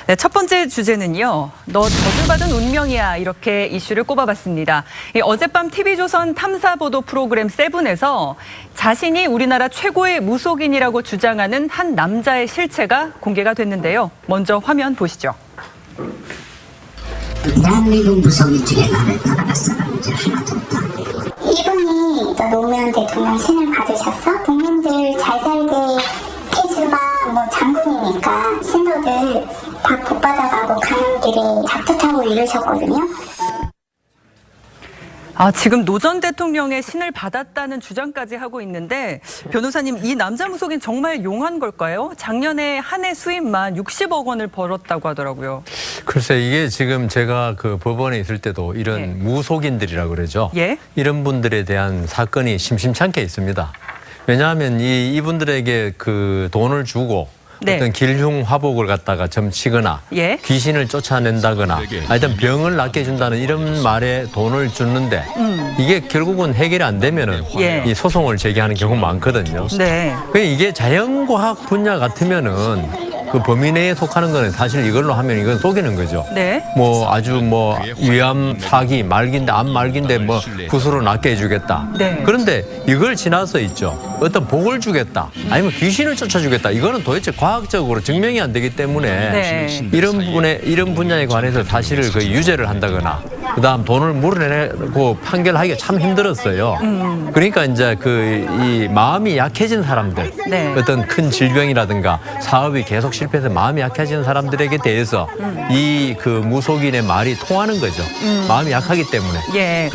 네, 첫 번째 주제는요. 너 저주받은 운명이야 이렇게 이슈를 꼽아봤습니다. 어젯밤 TV조선 탐사보도 프로그램 세븐에서 자신이 우리나라 최고의 무속인이라고 주장하는 한 남자의 실체가 공개가 됐는데요. 먼저 화면 보시죠. 대한민국 무속인 중에 나를 따라갈 사람이 이제 하나도 없다. 이분이 노무현 대통령 신을 받으셨어? 국민들 잘 살게 해주마 장군이니까 신도들 다 복받아가고 가는 길에 작두 타고 이러셨거든요. 지금 노 전 대통령의 신을 받았다는 주장까지 하고 있는데 변호사님, 이 남자 무속인 정말 용한 걸까요? 작년에 한 해 수입만 60억 원을 벌었다고 하더라고요. 글쎄, 이게 지금 제가 그 법원에 있을 때도 이런 무속인들이라고 그러죠. 이런 분들에 대한 사건이 심심찮게 있습니다. 왜냐하면 이분들에게 그 돈을 주고 어떤 길흉 화복을 갖다가 점치거나 귀신을 쫓아낸다거나 하여튼 병을 낫게 해준다는 이런 말에 돈을 주는데 이게 결국은 해결이 안 되면은 이 소송을 제기하는 경우가 많거든요. 이게 자연과학 분야 같으면은 그 범위 내에 속하는 거는 사실 이걸로 하면 이건 속이는 거죠. 뭐 아주 뭐 위암 사기 말기인데 암 말기인데 뭐 굿으로 낫게 해주겠다. 그런데 이걸 지나서 있죠. 어떤 복을 주겠다. 아니면 귀신을 쫓아주겠다. 이거는 도대체 과학적으로 증명이 안 되기 때문에 이런 분야에 관해서 사실을 그 유죄를 한다거나 그다음 돈을 물어내고 판결하기가 참 힘들었어요. 그러니까 이제 이 마음이 약해진 사람들, 어떤 큰 질병이라든가 사업이 계속 실패해서 마음이 약해진 사람들에게 대해서 이 그 무속인의 말이 통하는 거죠. 마음이 약하기 때문에.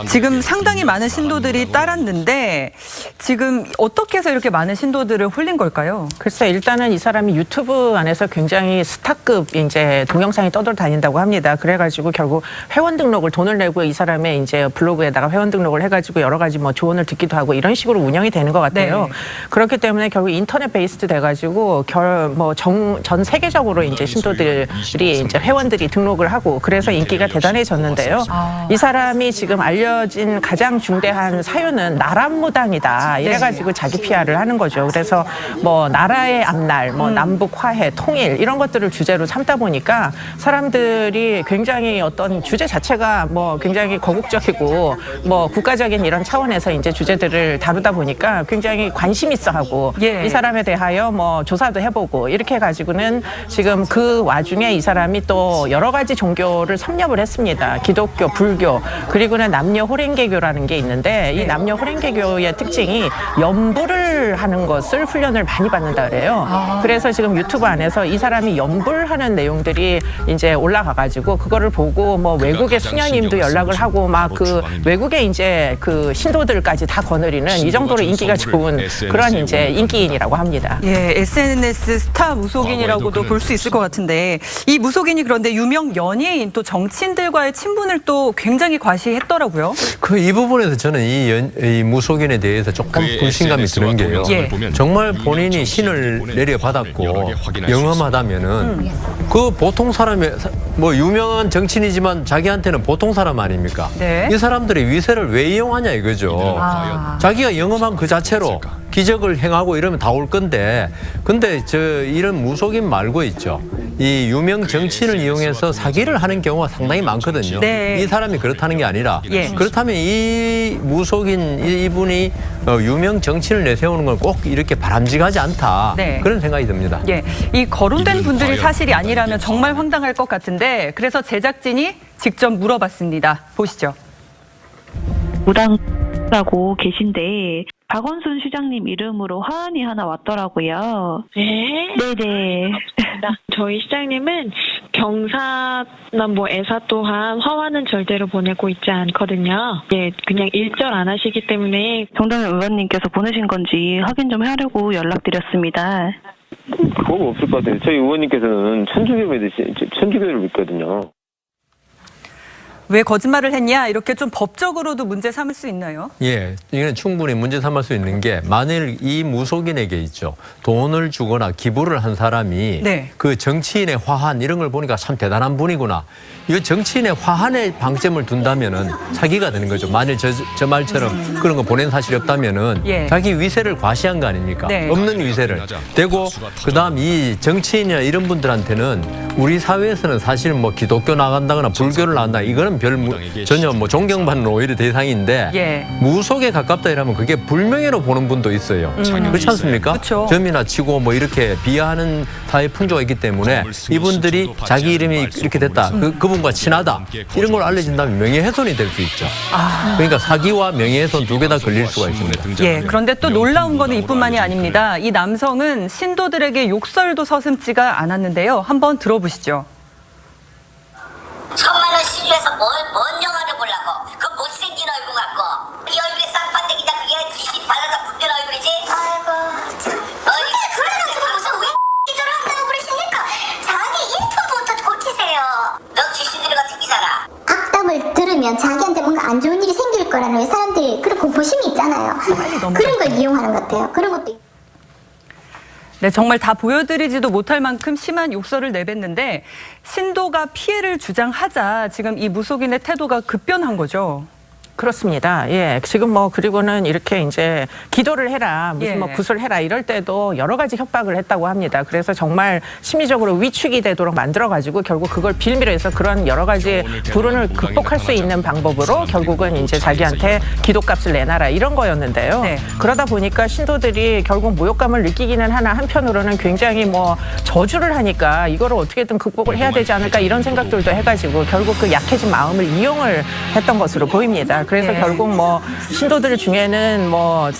지금 상당히 많은 신도들이 따랐는데 지금 어떻게 해서 이렇게 많은 신도들을 홀린 걸까요? 글쎄, 일단은 이 사람이 유튜브 안에서 굉장히 스타급 이제 동영상이 떠돌아다닌다고 합니다. 그래가지고 결국 회원 등록을 돈을 내고 이 사람의 이제 블로그에다가 회원 등록을 해가지고 여러 가지 뭐 조언을 듣기도 하고 이런 식으로 운영이 되는 것 같아요. 그렇기 때문에 결국 인터넷 베이스드 돼가지고 전 세계적으로 이제 신도들이 이제 회원들이 등록을 하고 그래서 인기가 대단해졌는데요. 이 사람이 지금 알려진 가장 중대한 사유는 나라무당이다. 이래가지고 자기 PR을 하는 거죠. 그래서 뭐 나라의 앞날, 뭐 남북 화해, 통일 이런 것들을 주제로 삼다 보니까 사람들이 굉장히 어떤 주제 자체가 뭐 굉장히 거국적이고 뭐 국가적인 이런 차원에서 이제 주제들을 다루다 보니까 굉장히 관심 있어 하고 이 사람에 대하여 뭐 조사도 해보고 이렇게 해가지고는 지금 그 와중에 이 사람이 또 여러 가지 종교를 섭렵을 했습니다. 기독교, 불교, 그리고는 남녀 호랭개교라는 게 있는데 이 남녀 호랭개교의 특징이 연불을 하는 것을 훈련을 많이 받는다 그래요. 그래서 지금 유튜브 안에서 이 사람이 연불하는 내용들이 이제 올라가가지고 그거를 보고 뭐 외국의 수녀님도 연락을 하고 막 그 외국의 이제 그 신도들까지 다 거느리는 이 정도로 인기가 좋은 그런 이제 인기인이라고 합니다. SNS 스타 무속인이라고도 볼 수 있을 것 같은데 이 무속인이 그런데 유명 연예인 또 정치인들과의 친분을 또 굉장히 과시했더라고요. 이 부분에서 저는 이 무속인에 대해서 조금 불신감이 드는 게요. 정말 본인이 신을 내려받았고 영험하다면은 그 보통 사람이 뭐 유명한 정치인이지만 자기한테는 보통 사람 아닙니까? 이 사람들이 위세를 왜 이용하냐 이거죠. 자기가 영험한 그 자체로 기적을 행하고 이러면 다 올 건데 근데 이런 무속인 말고 있죠. 이 유명 정치인을 이용해서 사기를 하는 경우가 상당히 많거든요. 이 사람이 그렇다는 게 아니라 그렇다면 이 무속인 이분이 유명 정치인을 내세우는 건 꼭 이렇게 바람직하지 않다. 그런 생각이 듭니다. 이 거론된 분들이 사실이 아니라면 정말 황당할 것 같은데 그래서 제작진이 직접 물어봤습니다. 보시죠. 무당라고 계신데 박원순 시장님 이름으로 화환이 하나 왔더라고요. 네네. 저희 시장님은 경사나 뭐 애사 또한 화환은 절대로 보내고 있지 않거든요. 그냥 일절 안 하시기 때문에 정동영 의원님께서 보내신 건지 확인 좀 하려고 연락드렸습니다. 그건 없을 것 같아요. 저희 의원님께서는 천주교를 믿거든요. 왜 거짓말을 했냐 이렇게 좀 법적으로도 문제 삼을 수 있나요? 예, 이건 충분히 문제 삼을 수 있는 게 만일 이 무속인에게 있죠. 돈을 주거나 기부를 한 사람이 네. 그 정치인의 화한 이런 걸 보니까 참 대단한 분이구나. 이 정치인의 화한에 방점을 둔다면은 사기가 되는 거죠. 만일 저 말처럼 그런 거 보낸 사실이 없다면은 예. 자기 위세를 과시한 거 아닙니까? 네. 없는 위세를. 되고 그다음 이 정치인이나 이런 분들한테는 우리 사회에서는 사실 뭐 기독교 나간다거나 불교를 나간다 이거는 전혀 뭐 존경받는 오히려 대상인데 예. 무속에 가깝다 이러면 그게 불명예로 보는 분도 있어요. 그렇지 않습니까? 그쵸. 점이나 치고 뭐 이렇게 비하하는 사회 풍조가 있기 때문에 이분들이 자기 이름이 이렇게 됐다. 그분과 친하다. 이런 걸 알려진다면 명예훼손이 될 수 있죠. 그러니까 사기와 명예훼손 두 개 다 걸릴 수가 있습니다. 예, 그런데 또 놀라운 거는 이뿐만이 아닙니다. 이 남성은 신도들에게 욕설도 서슴지가 않았는데요. 한번 들어보시죠. 1,000만 원 시주해서 뭔 영화를 보려고? 그 못생긴 얼굴 갖고 이 얼굴에 쌍판대기냐 그게 귀신 발라다 붙는 얼굴이지? 아이고 참. 그래가지고 무슨 왜 기절을 한다고 그러십니까? 자기 인터부터 고치세요. 너 귀신들 같은 기사라. 악담을 들으면 자기한테 뭔가 안 좋은 일이 생길 거라는 왜 사람들이 그런 공포심이 있잖아요. 그런 걸 이용하는 것 같아요. 그런 것도. 네, 정말 다 보여드리지도 못할 만큼 심한 욕설을 내뱉는데 신도가 피해를 주장하자 지금 이 무속인의 태도가 급변한 거죠. 그렇습니다. 예. 지금 뭐 그리고는 이렇게 이제 기도를 해라, 무슨 예. 뭐 구슬 해라 이럴 때도 여러 가지 협박을 했다고 합니다. 그래서 정말 심리적으로 위축이 되도록 만들어가지고 결국 그걸 빌미로 해서 그런 여러 가지 불운을 극복할 수 있는 방법으로 결국은 이제 자기한테 기도값을 내놔라 이런 거였는데요. 네. 그러다 보니까 신도들이 결국 모욕감을 느끼기는 하나 한편으로는 굉장히 뭐 저주를 하니까 이거를 어떻게든 극복을 해야 되지 않을까 이런 생각들도 해가지고 결국 그 약해진 마음을 이용을 했던 것으로 보입니다. 그래서 네. 결국 뭐 신도들 중에는 뭐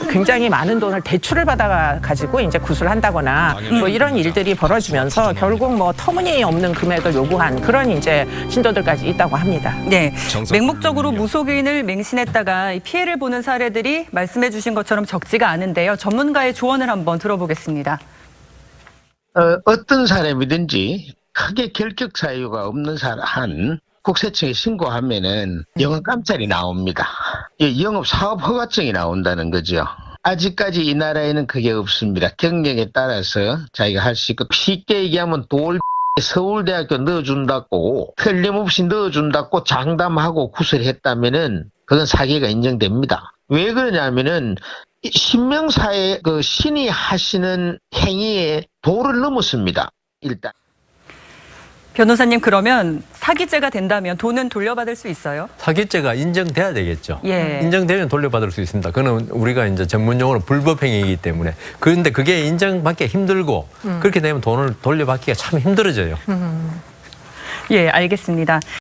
굉장히 많은 돈을 대출을 받아 가지고 이제 구술한다거나 뭐 이런 일들이 벌어지면서 결국 뭐 터무니없는 금액을 요구한 그런 이제 신도들까지 있다고 합니다. 네, 맹목적으로 무속인을 맹신했다가 피해를 보는 사례들이 말씀해 주신 것처럼 적지가 않은데요. 전문가의 조언을 한번 들어보겠습니다. 어떤 사람이든지 크게 결격 사유가 없는 한 국세청에 신고하면은 영업 깜짝이 나옵니다. 영업 사업 허가증이 나온다는 거죠. 아직까지 이 나라에는 그게 없습니다. 경력에 따라서 자기가 할 수 있고 쉽게 얘기하면 서울대학교 넣어준다고 틀림없이 넣어준다고 장담하고 구설했다면은 그건 사기가 인정됩니다. 왜 그러냐면은 신명사의 그 신이 하시는 행위에 도를 넘었습니다. 일단. 변호사님, 그러면 사기죄가 된다면 돈은 돌려받을 수 있어요? 사기죄가 인정돼야 되겠죠. 예. 인정되면 돌려받을 수 있습니다. 그거는 우리가 이제 전문용어로 불법행위이기 때문에. 그런데 그게 인정받기 힘들고 그렇게 되면 돈을 돌려받기가 참 힘들어져요. 예, 알겠습니다.